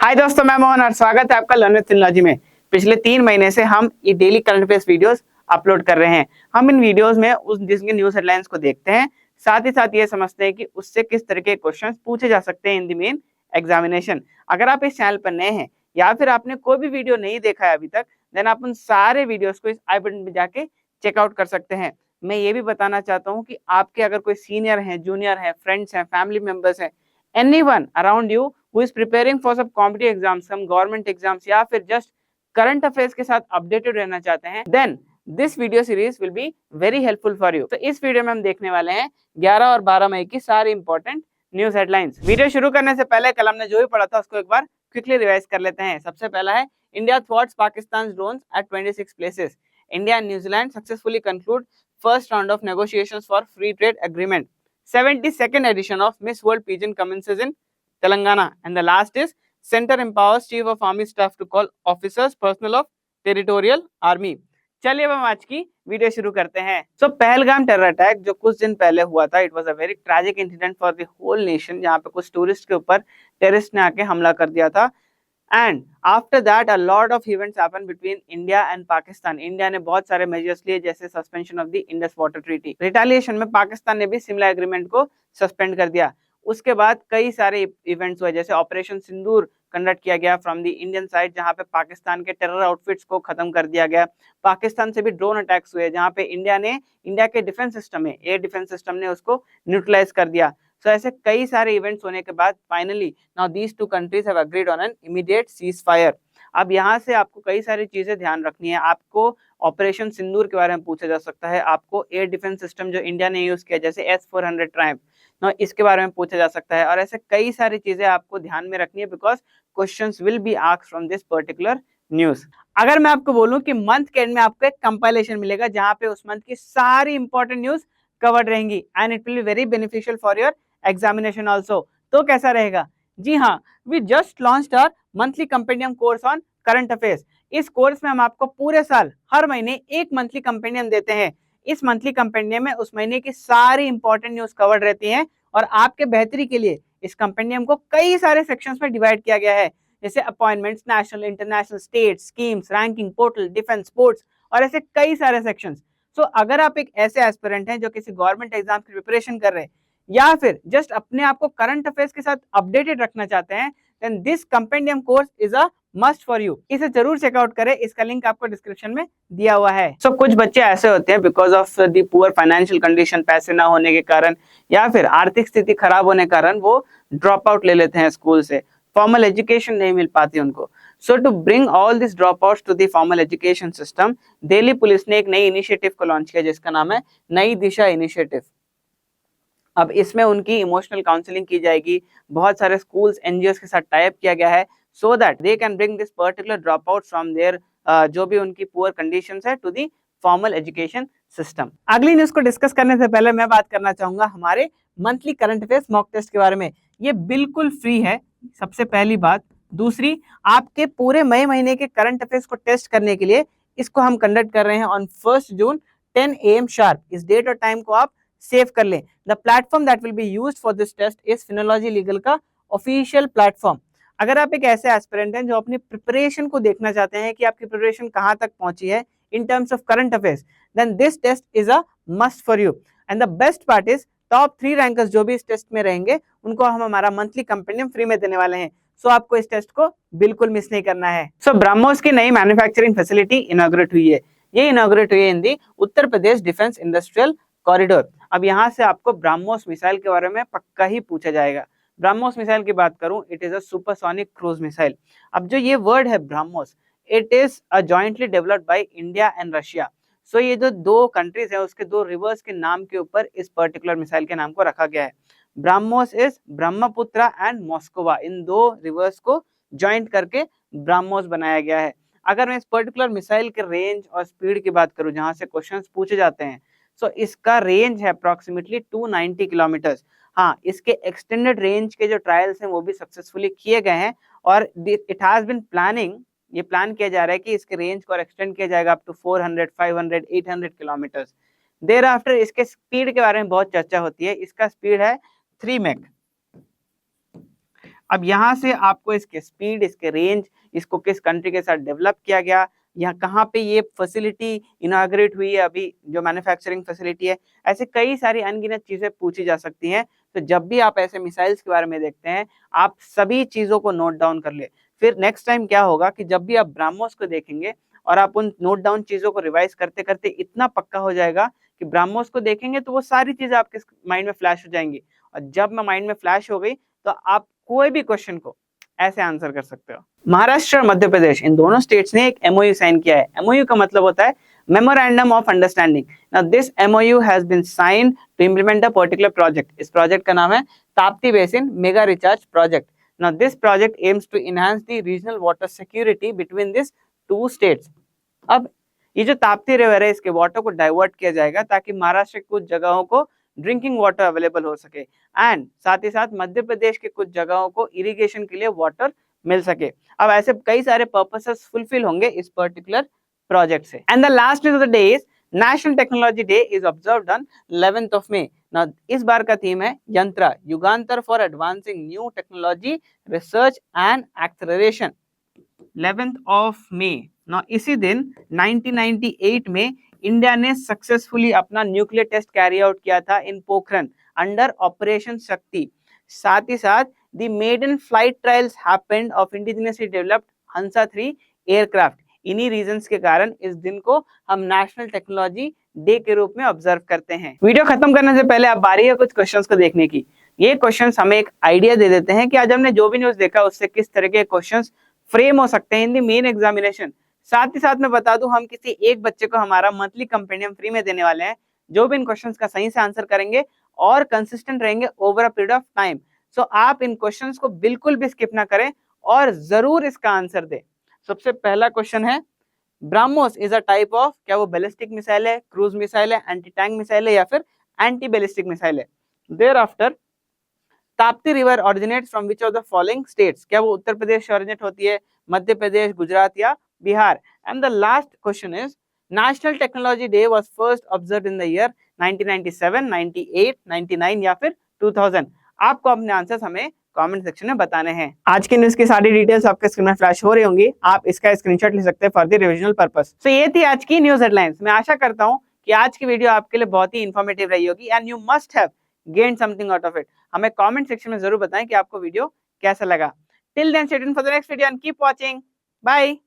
हाय दोस्तों, मैं मोहन और स्वागत है आपका लर्न विद फिनोलॉजी में। पिछले 3 महीने से हम ये daily current affairs videos upload कर रहे हैं। हम इन वीडियोस में उस जिसके न्यूज हेडलाइंस को देखते हैं, साथ ही साथ ये समझते हैं कि उससे किस तरह के क्वेश्चन पूछे जा सकते हैं इन द मेन एग्जामिनेशन। अगर आप इस चैनल पर नए हैं या फिर आपने कोई भी वीडियो नहीं देखा है अभी तक, देन आप उन सारे वीडियोस को इस आई बटन पे जाके चेकआउट कर सकते हैं। मैं ये भी बताना चाहता हूँ कि आपके अगर कोई सीनियर है, जूनियर है, फ्रेंड्स हैं, फैमिली मेंबर्स हैं, anyone around you who is preparing for some competitive exams, some government exams या फिर just current affairs के साथ updated रहना चाहते हैं, then this video series will be very helpful for you। तो इस वीडियो में हम देखने वाले हैं 11 और 12 मई की सारी इंपॉर्टेंट न्यूज हेडलाइंस। वीडियो शुरू करने से पहले कल हमने जो भी पढ़ा था उसको एक बार क्विकली रिवाइज कर लेते हैं। सबसे पहला है India thwarts Pakistan drones at 26 places. India and New Zealand successfully conclude first round of negotiations for free trade agreement. 72nd edition of Miss World Pageant commences in Telangana, and the last is Center empowers Chief of Army Staff to call officers personnel of Territorial Army। चलिए अब हम आज की video शुरू करते हैं। Pahalgam terror attack जो कुछ दिन पहले हुआ था, it was a very tragic incident for the whole nation, जहां पे कुछ टूरिस्ट के ऊपर टेररिस्ट ने आके हमला कर दिया था। And after that a lot of events happen between India and Pakistan. India ने बहुत सारे मेजर्स लिए, जैसे suspension of the Indus water treaty. Retaliation में पाकिस्तान ने भी शिमला एग्रीमेंट को सस्पेंड कर दिया। उसके बाद कई सारे इवेंट्स हुए, जैसे ऑपरेशन सिंदूर कंडक्ट किया गया फ्रॉम द इंडियन साइड, जहां पे पाकिस्तान के टेरर आउटफिट्स को खत्म कर दिया गया। पाकिस्तान से भी ड्रोन अटैक्स हुए, जहां पे इंडिया के डिफेंस सिस्टम में, एयर डिफेंस सिस्टम ने उसको न्यूट्रलाइज कर दिया। सो ऐसे कई सारे इवेंट्स होने के बाद finally now these two countries have agreed on an immediate cease fire. अब यहाँ से आपको कई सारी चीजें ध्यान रखनी है। आपको ऑपरेशन सिंदूर के बारे में पूछा जा सकता है, आपको एयर डिफेंस सिस्टम जो इंडिया ने यूज किया जैसे S-400 ट्रायम्फ, इसके बारे में पूछा जा सकता है। और ऐसे कई सारी चीजें आपको ध्यान में रखनी है, because questions will be asked from this particular news. अगर मैं आपको बोलूं कि मंथ के एंड में आपको एक कंपाइलेशन मिलेगा जहां पे उस मंथ की सारी इंपॉर्टेंट न्यूज कवर्ड रहेंगी, and it will be very beneficial for your examination also. तो कैसा रहेगा? जी हाँ, we just launched our monthly compendium course on current affairs. इस कोर्स में हम आपको पूरे साल हर महीने एक मंथली कंपेंडियम देते हैं। इस मंथली कंपेंडियम में उस महीने की सारी इंपॉर्टेंट न्यूज कवर्ड रहती हैं, और आपके बेहतरी के लिए इस कंपेंडियम को कई सारे सेक्शंस में डिवाइड किया गया है, जैसे appointments, national, international, state, schemes, ranking, portal, defence, sports और ऐसे कई सारे सेक्शंस। सो अगर आप एक ऐसे एस्पिरेंट हैं जो किसी गवर्नमेंट एग्जाम की प्रिपरेशन कर रहे हैं या फिर जस्ट अपने आप को करंट अफेयर्स के साथ अपडेटेड रखना चाहते हैं, then this compendium course is a must for you. इसे जरूर चेकआउट करें, इसका लिंक आपको डिस्क्रिप्शन में दिया हुआ है। कुछ बच्चे ऐसे होते हैं because of the poor financial condition, पैसे ना होने के कारण या फिर आर्थिक स्थिति खराब होने के कारण वो ड्रॉप आउट ले लेते हैं स्कूल से, फॉर्मल एजुकेशन नहीं मिल पाती उनको। So to bring all this drop outs to the formal education system, Delhi police ने एक नई इनिशिएटिव को लॉन्च किया जिसका नाम है नई दिशा इनिशिएटिव। अब इसमें उनकी इमोशनल काउंसलिंग की जाएगी, बहुत सारे स्कूल्स, एनजीओस के साथ टाइप किया गया है, so that they can bring this particular drop out from there जो भी उनकी पुअर कंडीशंस है to the formal education system. अगली न्यूज को डिस्कस करने से पहले मैं बात करना चाहूंगा हमारे monthly current affairs mock test के बारे में। ये बिल्कुल फ्री है, सबसे पहली बात। दूसरी, आपके पूरे मई महीने के करंट अफेयर्स को टेस्ट करने के लिए इसको हम कंडक्ट कर रहे हैं ऑन 1 जून 10 AM शार्प। इस डेट और टाइम को आप सेव कर लें। The platform that will be used for this test is Finology legal का ऑफिशियल प्लेटफॉर्म। अगर आप एक ऐसे एस्पिरेंट हैं जो अपनी प्रिपरेशन को देखना चाहते हैं कि आपकी प्रिपरेशन कहां तक पहुंची है in terms of current affairs, then this test is a must for you. And the best part is top 3 rankers जो भी इस टेस्ट में रहेंगे उनको हम हमारा मंथली कंपेंडियम फ्री में देने वाले हैं। सो आपको इस टेस्ट को बिल्कुल मिस नहीं करना है। ब्रह्मोस की नई मैन्युफैक्चरिंग फैसिलिटी इनॉग्रेट हुई है। ये इनॉग्रेट हुई है इन दी Uttar Pradesh defence industrial corridor. अब यहाँ से आपको ब्रह्मोस मिसाइल के बारे में पक्का ही पूछा जाएगा। ब्रह्मोस मिसाइल की बात करूं, it is a supersonic cruise missile. अब जो ये वर्ड है BrahMos, it is a jointly developed by India and Russia. So ये जो 2 कंट्रीज है उसके 2 रिवर्स के नाम के ऊपर इस पर्टिकुलर मिसाइल के नाम को रखा गया है। Brahmos is Brahmaputra and Moskva, in 2 reverse को ज्वाइंट करके ब्रह्मोस बनाया गया है। अगर मैं इस पर्टिकुलर मिसाइल के रेंज और स्पीड की बात करूं जहां से क्वेश्चंस पूछे जाते हैं, सो इसका रेंज है अप्रोक्सीमेटली 290 किलोमीटर। हाँ, इसके एक्सटेंडेड रेंज के जो ट्रायल्स हैं वो भी सक्सेसफुली किए गए हैं, और इट हैज बीन प्लानिंग, ये प्लान किया जा रहा है कि इसके रेंज को एक्सटेंड किया जाएगा up to 400, 500, 800 kilometre. Thereafter इसके स्पीड के बारे में बहुत चर्चा होती है। इसका स्पीड है 3 मैक। अब यहाँ से आपको इसके स्पीड, इसके रेंज, इसको किस कंट्री के साथ डेवलप किया गया, यहाँ कहाँ पे ये फैसिलिटी इनॉग्रेट हुई है, अभी जो मैन्युफैक्चरिंग फैसिलिटी है, ऐसे कई सारी अनगिनत चीजें पूछी जा सकती हैं। तो जब भी आप ऐसे मिसाइल्स के बारे में देखते हैं, आप सभी चीजों को नोट डाउन कर ले। फिर नेक्स्ट टाइम क्या होगा कि जब भी आप ब्रह्मोस को देखेंगे और आप उन नोट डाउन चीजों को रिवाइज करते करते इतना पक्का हो जाएगा कि ब्रह्मोस को देखेंगे तो वो सारी चीजें आपके माइंड में फ्लैश हो जाएंगी। और जब मैं माइंड में फ्लैश हो गई तो आप कोई भी क्वेश्चन को ऐसे आंसर कर सकते हो। महाराष्ट्र और मध्य प्रदेश इन दोनों स्टेट्स ने एक एमओयू साइन किया है। एमओयू का मतलब होता है memorandum of understanding. Now this MoU has been signed to implement a particular project. इस प्रोजेक्ट का नाम है Tapti basin mega recharge project. Now this project aims to enhance the regional water security between these two states. अब ये जो Tapti river है, इसके water को डाइवर्ट किया जाएगा ताकि महाराष्ट्र के कुछ जगहों को ड्रिंकिंग वाटर अवेलेबल हो सके एंड साथ ही साथ मध्य प्रदेश के कुछ जगहों को इरिगेशन के लिए वाटर मिल सके। अब ऐसे कई सारे पर्पसेस फुलफिल होंगे इस पर्टिकुलर प्रोजेक्ट से। And the last news of the day is national technology day is observed on 11th of May। Now, इस बार का थीम है Yantra Yugantar for advancing new technology research and acceleration. 11th of May। Now, इसी दिन 1998 में India ने successfully अपना nuclear test carry out किया था इन पोखरण अंडर ऑपरेशन शक्ति। साथ ही साथ the maiden flight trials happened of indigenously developed Hansa 3 aircraft. इन्हीं रीजंस के कारण इस दिन को हम नेशनल टेक्नोलॉजी डे के रूप में ऑब्जर्व करते हैं। वीडियो खत्म करने से पहले आप बारी है कुछ क्वेश्चंस को देखने की। ये क्वेश्चंस हमें एक आइडिया दे देते हैं कि आज हमने जो भी न्यूज देखा उससे किस तरह के क्वेश्चंस फ्रेम हो सकते हैं इन द मेन एग्जामिनेशन। साथ ही साथ मैं बता दूं, हम किसी एक बच्चे को हमारा मंथली कंपेंडियम फ्री में देने वाले हैं जो भी इन क्वेश्चंस का सही से आंसर करेंगे और कंसिस्टेंट रहेंगे over a period of time. So आप इन क्वेश्चंस को बिल्कुल भी स्किप ना करें और जरूर इसका आंसर दें। सबसे पहला क्वेश्चन है, Brahmos is a type of, क्या वो बैलिस्टिक मिसाइल है, क्रूज मिसाइल है, एंटी टैंक मिसाइल है या फिर एंटी बैलिस्टिक मिसाइल है। Thereafter, Tapti river originates from which of the following states, क्या वो उत्तर प्रदेश से ऑरिजिनेट होती है, मध्य प्रदेश, गुजरात या Bihar. And the last question is, national technology day was first observed in the year 1997, 98, 99 या फिर 2000। आपको अपने आंसर्स हमें कमेंट सेक्शन में बताने हैं। आज की न्यूज की सारी डिटेल्स आपके स्क्रीन में फ्लैश हो रही होंगी, आप इसका स्क्रीनशॉट ले सकते हैं फॉर द रिविजनल पर्पस। तो ये थी आज की न्यूज हेडलाइंस। मैं आशा करता हूं कि आज की वीडियो आपके लिए बहुत ही इंफॉर्मेटिव रही होगी and you must have gained something out of it. हमें कमेंट सेक्शन में जरूर बताएं कि आपको वीडियो कैसा लगा। Till then stay tuned for the next video and keep watching. Bye.